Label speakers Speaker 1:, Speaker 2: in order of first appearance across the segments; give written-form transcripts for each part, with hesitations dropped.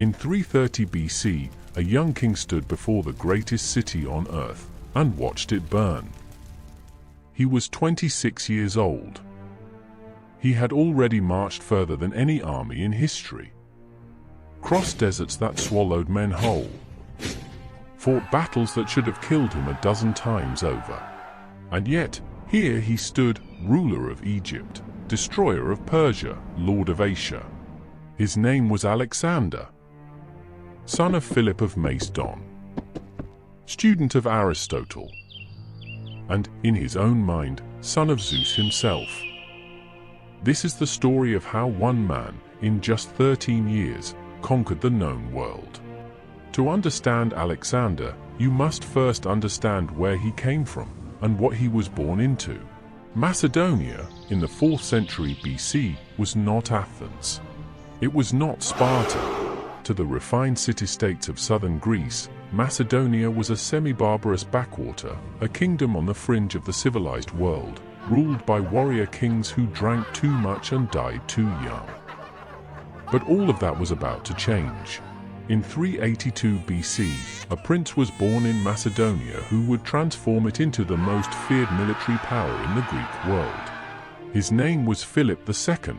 Speaker 1: In 330 BC, a young king stood before the greatest city on earth and watched it burn. He was 26 years old. He had already marched further than any army in history, crossed deserts that swallowed men whole, fought battles that should have killed him a dozen times over. And yet, here he stood, ruler of Egypt, destroyer of Persia, lord of Asia. His name was Alexander, son of Philip of Macedon, student of Aristotle, and, in his own mind, son of Zeus himself. This is the story of how one man, in just 13 years, conquered the known world. To understand Alexander, you must first understand where he came from and what he was born into. Macedonia, in the 4th century BC, was not Athens. It was not Sparta. To the refined city-states of southern Greece, Macedonia was a semi-barbarous backwater, a kingdom on the fringe of the civilized world, ruled by warrior kings who drank too much and died too young. But all of that was about to change. In 382 BC, a prince was born in Macedonia who would transform it into the most feared military power in the Greek world. His name was Philip II,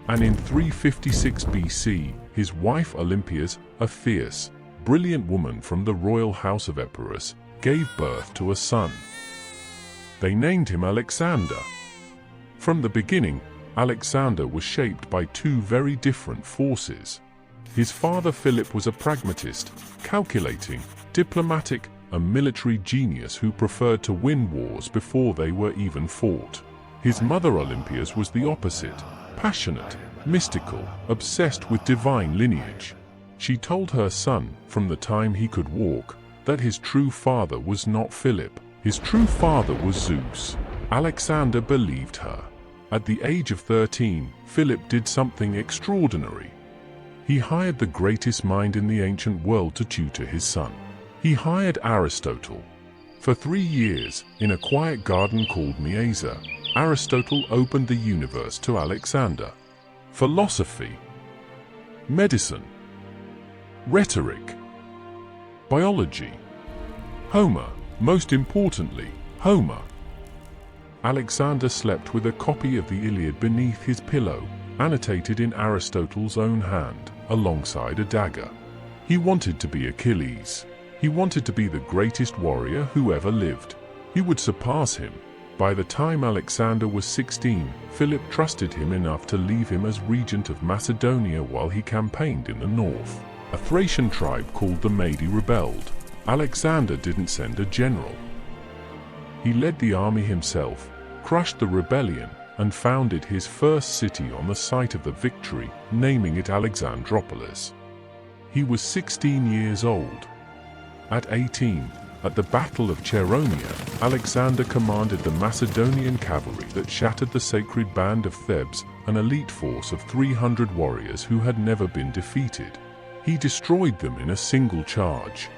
Speaker 1: and in 356 BC, his wife Olympias, a fierce, brilliant woman from the royal house of Epirus, gave birth to a son. They named him Alexander. From the beginning, Alexander was shaped by two very different forces. His father Philip was a pragmatist, calculating, diplomatic, a military genius who preferred to win wars before they were even fought. His mother Olympias was the opposite, passionate, mystical, obsessed with divine lineage. She told her son, from the time he could walk, that his true father was not Philip. His true father was Zeus. Alexander believed her. At the age of 13, Philip did something extraordinary. He hired the greatest mind in the ancient world to tutor his son. He hired Aristotle. For 3 years, in a quiet garden called Mieza, Aristotle opened the universe to Alexander. Philosophy, medicine, rhetoric, biology, Homer, most importantly, Homer. Alexander slept with a copy of the Iliad beneath his pillow, annotated in Aristotle's own hand, alongside a dagger. He wanted to be Achilles. He wanted to be the greatest warrior who ever lived. He would surpass him. By the time Alexander was 16, Philip trusted him enough to leave him as regent of Macedonia while he campaigned in the north. A Thracian tribe called the Mede rebelled. Alexander didn't send a general. He led the army himself, crushed the rebellion, and founded his first city on the site of the victory, naming it Alexandropolis. He was 16 years old. At 18, at the Battle of Chaeronea, Alexander commanded the Macedonian cavalry that shattered the sacred band of Thebes, an elite force of 300 warriors who had never been defeated. He destroyed them in a single charge.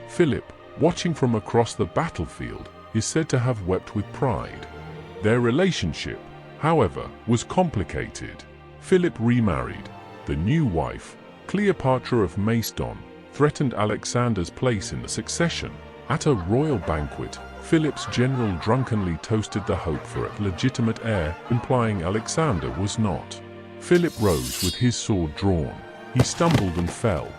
Speaker 1: Philip, watching from across the battlefield, is said to have wept with pride. Their relationship, however, was complicated. Philip remarried. The new wife, Cleopatra of Macedon, threatened Alexander's place in the succession. At a royal banquet, Philip's general drunkenly toasted the hope for a legitimate heir, implying Alexander was not. Philip rose with his sword drawn. He stumbled and fell.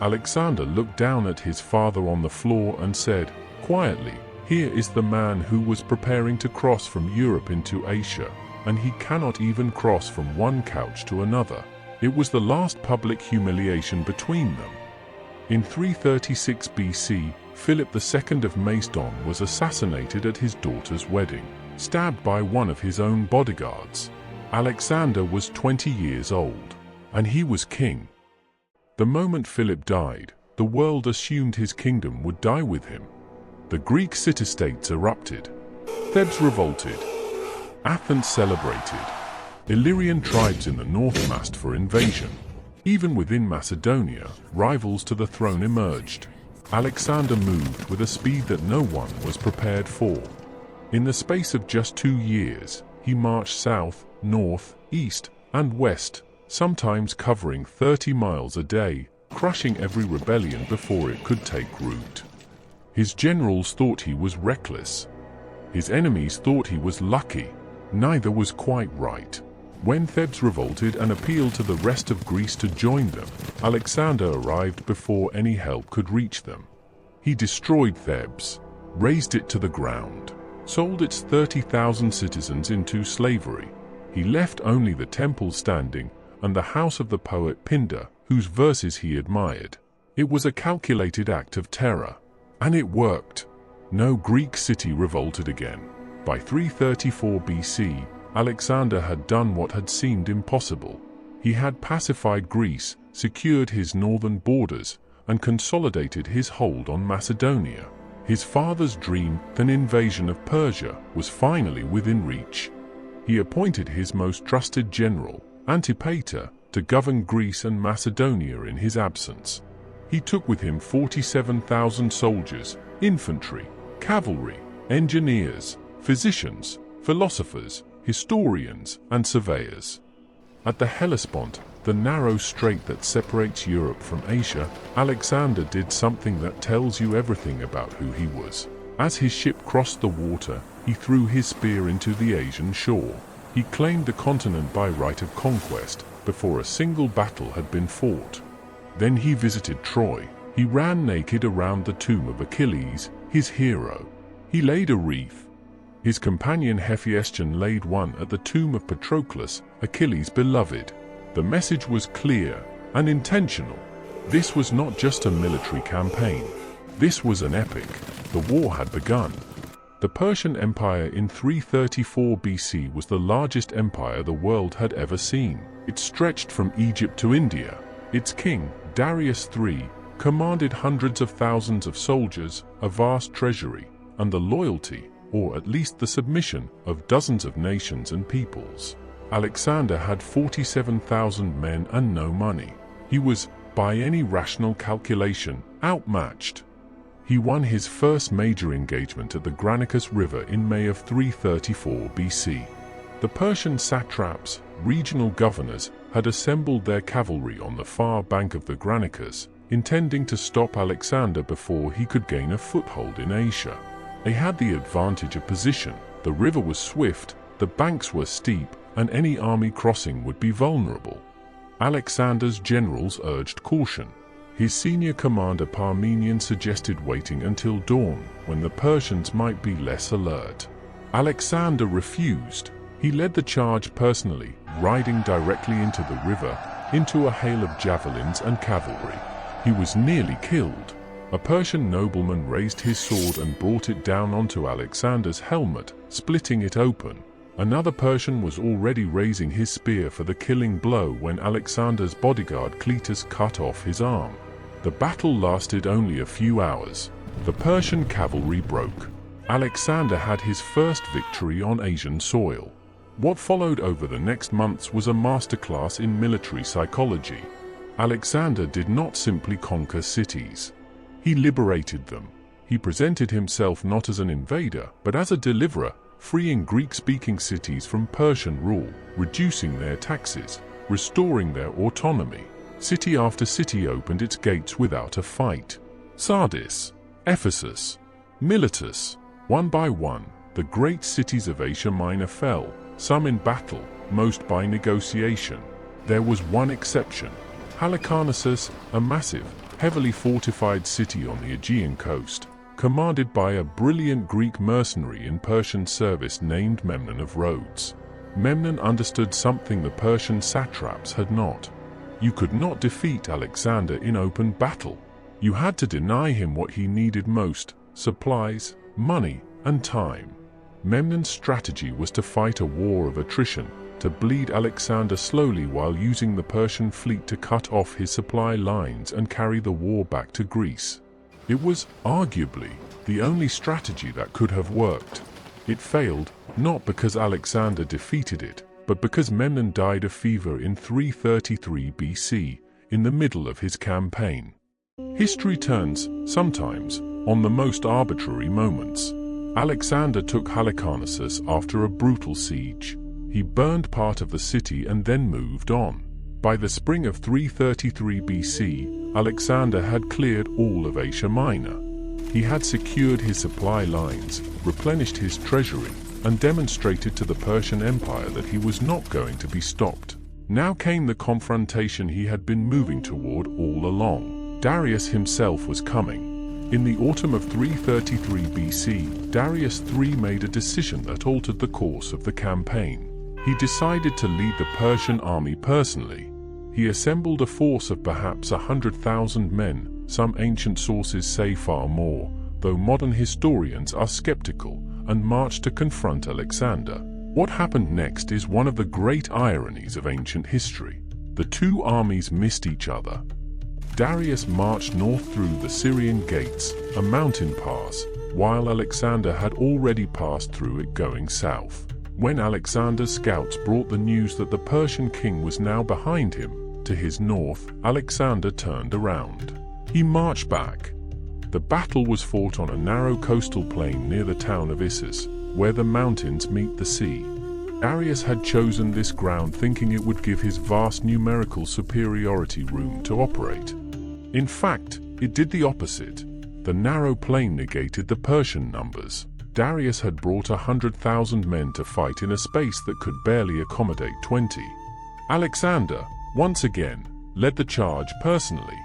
Speaker 1: Alexander looked down at his father on the floor and said, quietly, "Here is the man who was preparing to cross from Europe into Asia, and he cannot even cross from one couch to another." It was the last public humiliation between them. In 336 BC, Philip II of Macedon was assassinated at his daughter's wedding, stabbed by one of his own bodyguards. Alexander was 20 years old, and he was king. The moment Philip died, the world assumed his kingdom would die with him. The Greek city-states erupted. Thebes revolted. Athens celebrated. Illyrian tribes in the north massed for invasion. Even within Macedonia, rivals to the throne emerged. Alexander moved with a speed that no one was prepared for. In the space of just 2 years, he marched south, north, east, and west, sometimes covering 30 miles a day, crushing every rebellion before it could take root. His generals thought he was reckless. His enemies thought he was lucky. Neither was quite right. When Thebes revolted and appealed to the rest of Greece to join them, Alexander arrived before any help could reach them. He destroyed Thebes, razed it to the ground, sold its 30,000 citizens into slavery. He left only the temple standing and the house of the poet Pindar, whose verses he admired. It was a calculated act of terror. And it worked. No Greek city revolted again. By 334 BC, Alexander had done what had seemed impossible. He had pacified Greece, secured his northern borders, and consolidated his hold on Macedonia. His father's dream, an invasion of Persia, was finally within reach. He appointed his most trusted general, Antipater, to govern Greece and Macedonia in his absence. He took with him 47,000 soldiers, infantry, cavalry, engineers, physicians, philosophers, historians, and surveyors. At the Hellespont, the narrow strait that separates Europe from Asia, Alexander did something that tells you everything about who he was. As his ship crossed the water, he threw his spear into the Asian shore. He claimed the continent by right of conquest before a single battle had been fought. Then he visited Troy. He ran naked around the tomb of Achilles, his hero. He laid a wreath. His companion Hephaestion laid one at the tomb of Patroclus, Achilles' beloved. The message was clear and intentional. This was not just a military campaign. This was an epic. The war had begun. The Persian Empire in 334 BC was the largest empire the world had ever seen. It stretched from Egypt to India. Its king, Darius III, commanded hundreds of thousands of soldiers, a vast treasury, and the loyalty, or at least the submission, of dozens of nations and peoples. Alexander had 47,000 men and no money. He was, by any rational calculation, outmatched. He won his first major engagement at the Granicus River in May of 334 BC. The Persian satraps, regional governors, had assembled their cavalry on the far bank of the Granicus, intending to stop Alexander before he could gain a foothold in Asia. They had the advantage of position. The river was swift, the banks were steep, and any army crossing would be vulnerable. Alexander's generals urged caution. His senior commander Parmenion suggested waiting until dawn, when the Persians might be less alert. Alexander refused. He led the charge personally, riding directly into the river, into a hail of javelins and cavalry. He was nearly killed. A Persian nobleman raised his sword and brought it down onto Alexander's helmet, splitting it open. Another Persian was already raising his spear for the killing blow when Alexander's bodyguard Cletus cut off his arm. The battle lasted only a few hours. The Persian cavalry broke. Alexander had his first victory on Asian soil. What followed over the next months was a masterclass in military psychology. Alexander did not simply conquer cities. He liberated them. He presented himself not as an invader, but as a deliverer, freeing Greek-speaking cities from Persian rule, reducing their taxes, restoring their autonomy. City after city opened its gates without a fight. Sardis, Ephesus, Miletus. One by one, the great cities of Asia Minor fell, some in battle, most by negotiation. There was one exception. Halicarnassus, a massive, heavily fortified city on the Aegean coast, commanded by a brilliant Greek mercenary in Persian service named Memnon of Rhodes. Memnon understood something the Persian satraps had not. You could not defeat Alexander in open battle. You had to deny him what he needed most: supplies, money, and time. Memnon's strategy was to fight a war of attrition, to bleed Alexander slowly while using the Persian fleet to cut off his supply lines and carry the war back to Greece. It was, arguably, the only strategy that could have worked. It failed, not because Alexander defeated it, but because Memnon died of fever in 333 BC, in the middle of his campaign. History turns, sometimes, on the most arbitrary moments. Alexander took Halicarnassus after a brutal siege. He burned part of the city and then moved on. By the spring of 333 BC, Alexander had cleared all of Asia Minor. He had secured his supply lines, replenished his treasury, and demonstrated to the Persian Empire that he was not going to be stopped. Now came the confrontation he had been moving toward all along. Darius himself was coming. In the autumn of 333 BC, Darius III made a decision that altered the course of the campaign. He decided to lead the Persian army personally. He assembled a force of perhaps 100,000 men, some ancient sources say far more, though modern historians are skeptical, and marched to confront Alexander. What happened next is one of the great ironies of ancient history. The two armies missed each other. Darius marched north through the Syrian Gates, a mountain pass, while Alexander had already passed through it going south. When Alexander's scouts brought the news that the Persian king was now behind him, to his north, Alexander turned around. He marched back. The battle was fought on a narrow coastal plain near the town of Issus, where the mountains meet the sea. Darius had chosen this ground thinking it would give his vast numerical superiority room to operate. In fact, it did the opposite. The narrow plain negated the Persian numbers. Darius had brought 100,000 men to fight in a space that could barely accommodate 20. Alexander, once again, led the charge personally.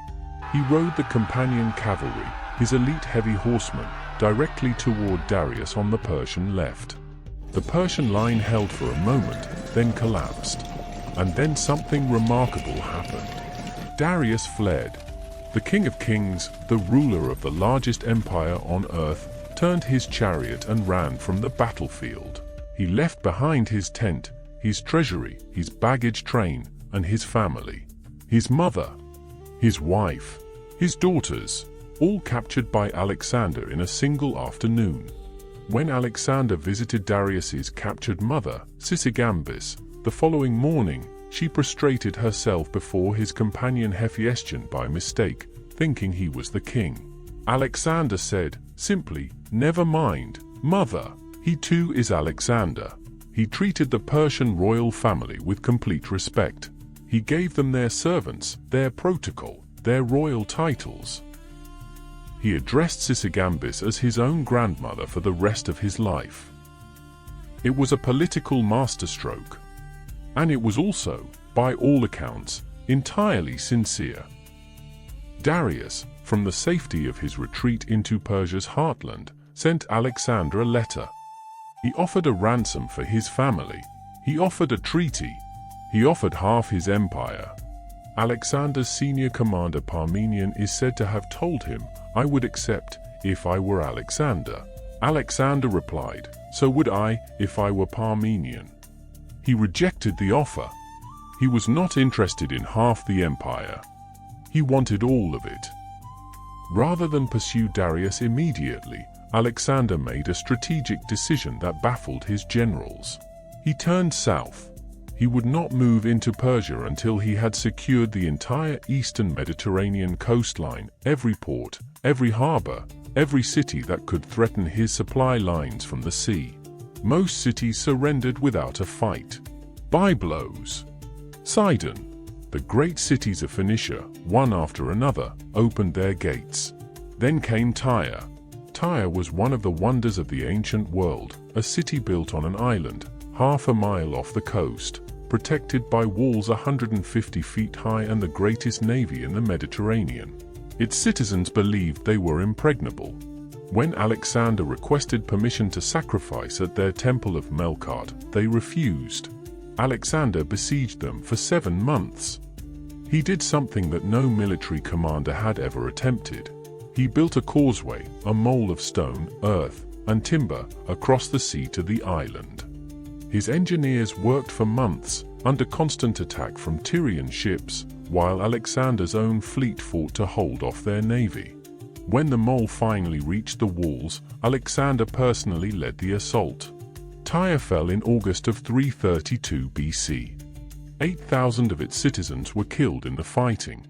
Speaker 1: He rode the companion cavalry, his elite heavy horsemen, directly toward Darius on the Persian left. The Persian line held for a moment, then collapsed. And then something remarkable happened. Darius fled. The King of Kings, the ruler of the largest empire on earth, turned his chariot and ran from the battlefield. He left behind his tent, his treasury, his baggage train, and his family. His mother, his wife, his daughters, all captured by Alexander in a single afternoon. When Alexander visited Darius's captured mother, Sisygambis, the following morning, she prostrated herself before his companion Hephaestion by mistake, thinking he was the king. Alexander said, simply, "Never mind, mother, he too is Alexander." He treated the Persian royal family with complete respect. He gave them their servants, their protocol, their royal titles. He addressed Sisygambis as his own grandmother for the rest of his life. It was a political masterstroke. And it was also, by all accounts, entirely sincere. Darius, from the safety of his retreat into Persia's heartland, sent Alexander a letter. He offered a ransom for his family. He offered a treaty. He offered half his empire. Alexander's senior commander Parmenion is said to have told him, "I would accept, if I were Alexander." Alexander replied, "So would I, if I were Parmenion." He rejected the offer. He was not interested in half the empire. He wanted all of it. Rather than pursue Darius immediately, Alexander made a strategic decision that baffled his generals. He turned south. He would not move into Persia until he had secured the entire eastern Mediterranean coastline, every port, every harbor, every city that could threaten his supply lines from the sea. Most cities surrendered without a fight. By blows. Sidon, the great cities of Phoenicia, one after another, opened their gates. Then came Tyre. Tyre was one of the wonders of the ancient world, a city built on an island, half a mile off the coast, protected by walls 150 feet high and the greatest navy in the Mediterranean. Its citizens believed they were impregnable. When Alexander requested permission to sacrifice at their temple of Melkart, they refused. Alexander besieged them for 7 months. He did something that no military commander had ever attempted. He built a causeway, a mole of stone, earth, and timber, across the sea to the island. His engineers worked for months, under constant attack from Tyrian ships, while Alexander's own fleet fought to hold off their navy. When the mole finally reached the walls, Alexander personally led the assault. Tyre fell in August of 332 BC. 8,000 of its citizens were killed in the fighting.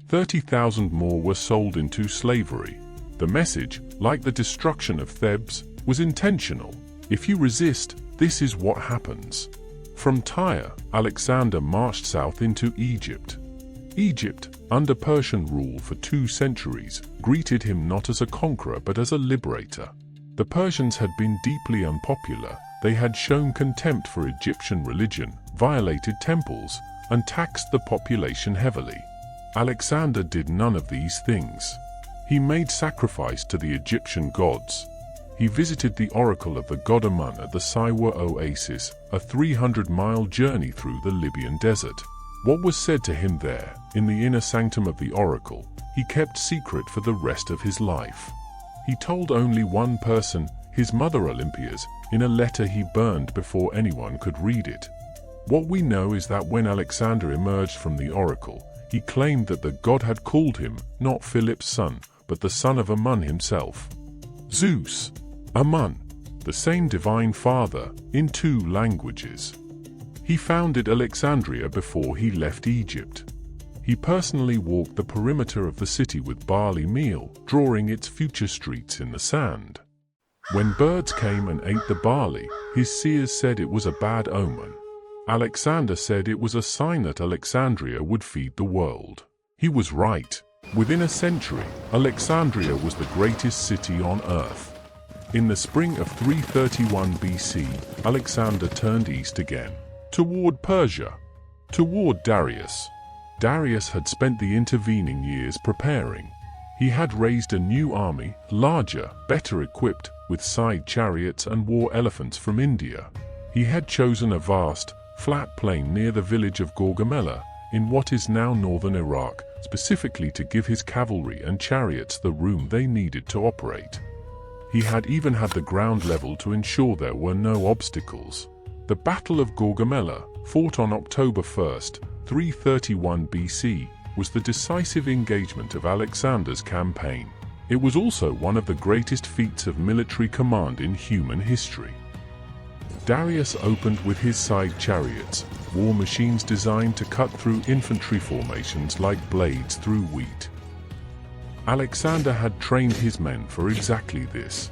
Speaker 1: 30,000 more were sold into slavery. The message, like the destruction of Thebes, was intentional. If you resist, this is what happens. From Tyre, Alexander marched south into Egypt. Egypt, under Persian rule for 2 centuries, greeted him not as a conqueror but as a liberator. The Persians had been deeply unpopular. They had shown contempt for Egyptian religion, violated temples, and taxed the population heavily. Alexander did none of these things. He made sacrifice to the Egyptian gods. He visited the oracle of the god Amun at the Siwa oasis, a 300-mile journey through the Libyan desert. What was said to him there, in the inner sanctum of the oracle, he kept secret for the rest of his life. He told only one person, his mother Olympias, in a letter he burned before anyone could read it. What we know is that when Alexander emerged from the oracle, he claimed that the god had called him not Philip's son, but the son of Amun himself. Zeus, Amun, the same divine father, in 2 languages. He founded Alexandria before he left Egypt. He personally walked the perimeter of the city with barley meal, drawing its future streets in the sand. When birds came and ate the barley, his seers said it was a bad omen. Alexander said it was a sign that Alexandria would feed the world. He was right. Within a century, Alexandria was the greatest city on earth. In the spring of 331 BC, Alexander turned east again, toward Persia, toward Darius. Darius had spent the intervening years preparing. He had raised a new army, larger, better equipped, with side chariots and war elephants from India. He had chosen a vast, flat plain near the village of Gaugamela, in what is now northern Iraq, specifically to give his cavalry and chariots the room they needed to operate. He had even had the ground leveled to ensure there were no obstacles. The Battle of Gaugamela, fought on October 1st, 331 BC, was the decisive engagement of Alexander's campaign. It was also one of the greatest feats of military command in human history. Darius opened with his side chariots, war machines designed to cut through infantry formations like blades through wheat. Alexander had trained his men for exactly this.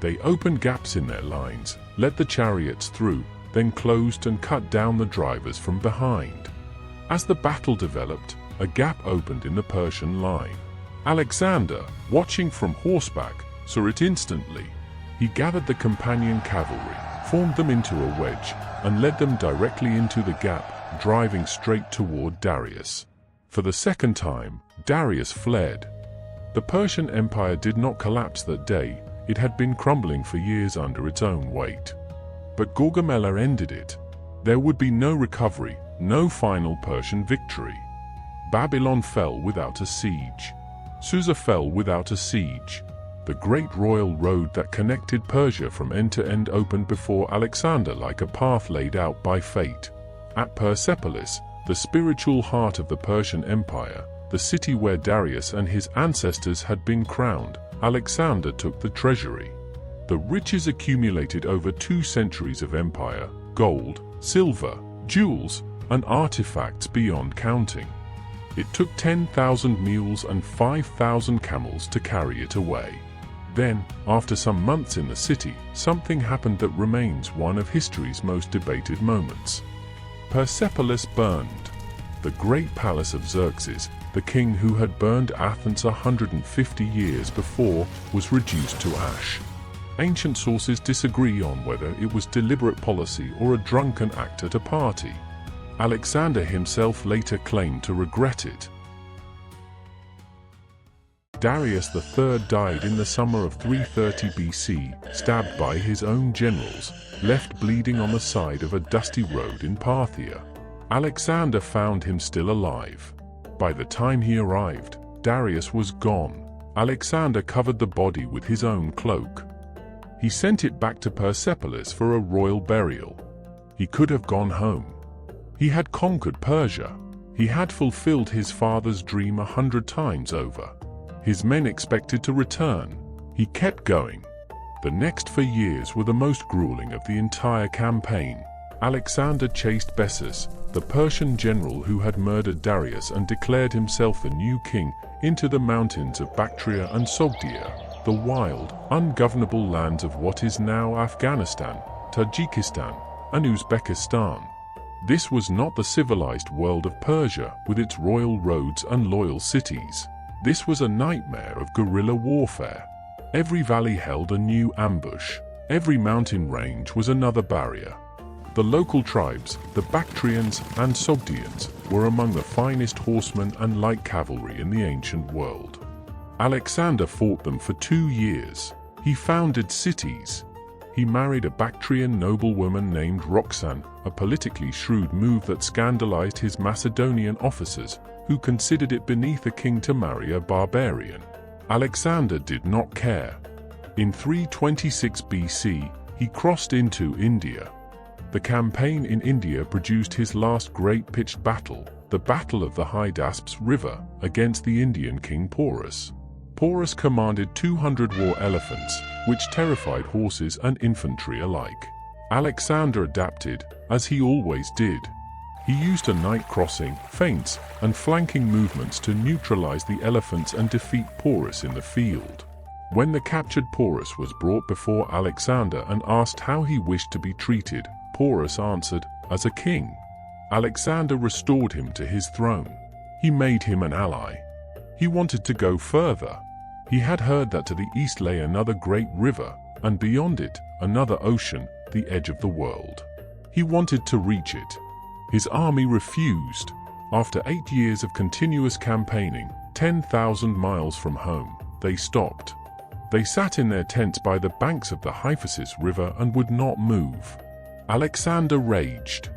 Speaker 1: They opened gaps in their lines, let the chariots through, then closed and cut down the drivers from behind. As the battle developed, a gap opened in the Persian line. Alexander, watching from horseback, saw it instantly. He gathered the companion cavalry, formed them into a wedge, and led them directly into the gap, driving straight toward Darius. For the second time, Darius fled. The Persian Empire did not collapse that day. It had been crumbling for years under its own weight. But Gaugamela ended it. There would be no recovery, no final Persian victory. Babylon fell without a siege. Susa fell without a siege. The great royal road that connected Persia from end to end opened before Alexander like a path laid out by fate. At Persepolis, the spiritual heart of the Persian Empire, the city where Darius and his ancestors had been crowned, Alexander took the treasury. The riches accumulated over 2 centuries of empire, gold, silver, jewels, and artifacts beyond counting. It took 10,000 mules and 5,000 camels to carry it away. Then, after some months in the city, something happened that remains one of history's most debated moments. Persepolis burned. The great palace of Xerxes, the king who had burned Athens 150 years before, was reduced to ash. Ancient sources disagree on whether it was deliberate policy or a drunken act at a party. Alexander himself later claimed to regret it. Darius III died in the summer of 330 BC, stabbed by his own generals, left bleeding on the side of a dusty road in Parthia. Alexander found him still alive. By the time he arrived, Darius was gone. Alexander covered the body with his own cloak. He sent it back to Persepolis for a royal burial. He could have gone home. He had conquered Persia. He had fulfilled his father's dream 100 times over. His men expected to return. He kept going. The next 4 years were the most grueling of the entire campaign. Alexander chased Bessus, the Persian general who had murdered Darius and declared himself the new king, into the mountains of Bactria and Sogdia, the wild, ungovernable lands of what is now Afghanistan, Tajikistan, and Uzbekistan. This was not the civilized world of Persia with its royal roads and loyal cities. This was a nightmare of guerrilla warfare. Every valley held a new ambush. Every mountain range was another barrier. The local tribes, the Bactrians and Sogdians, were among the finest horsemen and light cavalry in the ancient world. Alexander fought them for 2 years. He founded cities. He married a Bactrian noblewoman named Roxanne, a politically shrewd move that scandalized his Macedonian officers, who considered it beneath a king to marry a barbarian. Alexander did not care. In 326 BC, he crossed into India. The campaign in India produced his last great pitched battle, the Battle of the Hydaspes River, against the Indian king Porus. Porus commanded 200 war elephants, which terrified horses and infantry alike. Alexander adapted, as he always did. He used a night crossing, feints, and flanking movements to neutralize the elephants and defeat Porus in the field. When the captured Porus was brought before Alexander and asked how he wished to be treated, Porus answered, "As a king." Alexander restored him to his throne. He made him an ally. He wanted to go further. He had heard that to the east lay another great river, and beyond it, another ocean, the edge of the world. He wanted to reach it. His army refused. After 8 years of continuous campaigning, 10,000 miles from home, they stopped. They sat in their tents by the banks of the Hyphasis River and would not move. Alexander raged.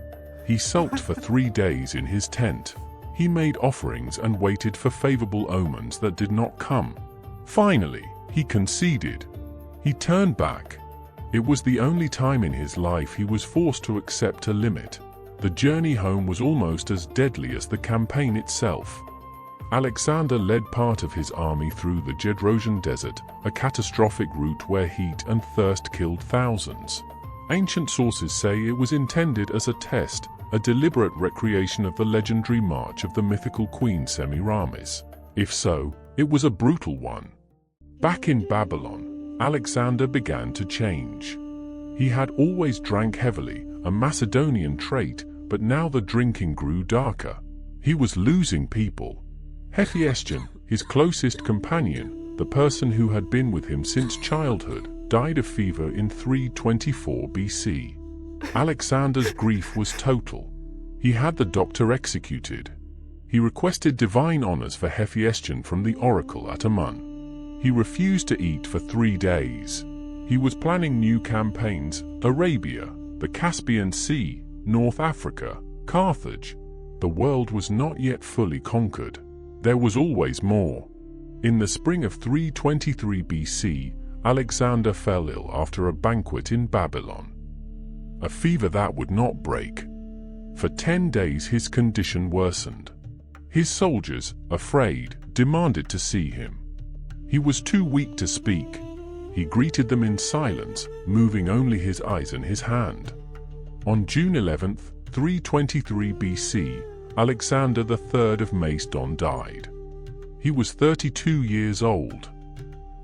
Speaker 1: He sulked for 3 days in his tent. He made offerings and waited for favorable omens that did not come. Finally, he conceded. He turned back. It was the only time in his life he was forced to accept a limit. The journey home was almost as deadly as the campaign itself. Alexander led part of his army through the Gedrosian Desert, a catastrophic route where heat and thirst killed thousands. Ancient sources say it was intended as a test, a deliberate recreation of the legendary march of the mythical queen Semiramis. If so, it was a brutal one. Back in Babylon, Alexander began to change. He had always drank heavily, a Macedonian trait, but now the drinking grew darker. He was losing people. Hephaestion, his closest companion, the person who had been with him since childhood, died of fever in 324 BC. Alexander's grief was total. He had the doctor executed. He requested divine honors for Hephaestion from the oracle at Amun. He refused to eat for 3 days. He was planning new campaigns: Arabia, the Caspian Sea, North Africa, Carthage. The world was not yet fully conquered. There was always more. In the spring of 323 BC, Alexander fell ill after a banquet in Babylon. A fever that would not break. For 10 days his condition worsened. His soldiers, afraid, demanded to see him. He was too weak to speak. He greeted them in silence, moving only his eyes and his hand. On June 11, 323 BC, Alexander III of Macedon died. He was 32 years old.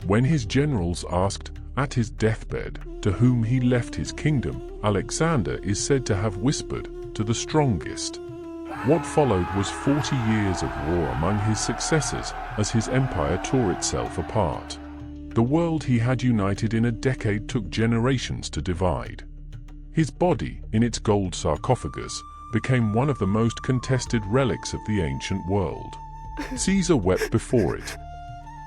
Speaker 1: When his generals asked, at his deathbed, to whom he left his kingdom, Alexander is said to have whispered, "To the strongest." What followed was 40 years of war among his successors as his empire tore itself apart. The world he had united in a decade took generations to divide. His body, in its gold sarcophagus, became one of the most contested relics of the ancient world. Caesar wept before it.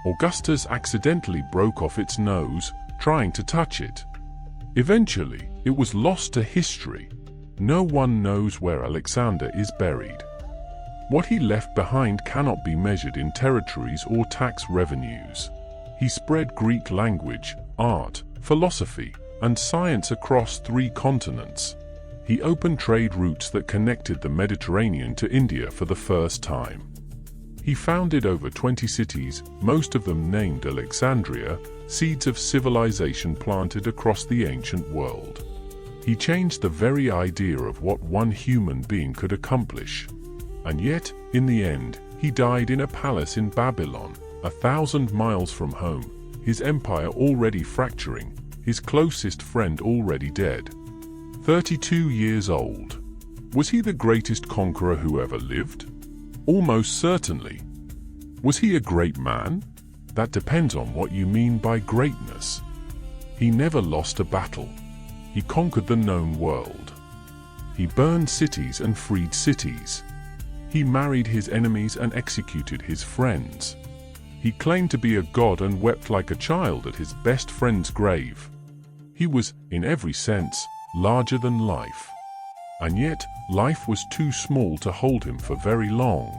Speaker 1: Augustus accidentally broke off its nose, trying to touch it. Eventually, it was lost to history. No one knows where Alexander is buried. What he left behind cannot be measured in territories or tax revenues. He spread Greek language, art, philosophy, and science across 3 continents. He opened trade routes that connected the Mediterranean to India for the first time. He founded over 20 cities, most of them named Alexandria, seeds of civilization planted across the ancient world. He changed the very idea of what one human being could accomplish. And yet, in the end, he died in a palace in Babylon, 1,000 miles from home, his empire already fracturing, his closest friend already dead. 32 years old. Was he the greatest conqueror who ever lived? Almost certainly. Was he a great man? That depends on what you mean by greatness. He never lost a battle. He conquered the known world. He burned cities and freed cities. He married his enemies and executed his friends. He claimed to be a god and wept like a child at his best friend's grave. He was, in every sense, larger than life. And yet, life was too small to hold him for very long.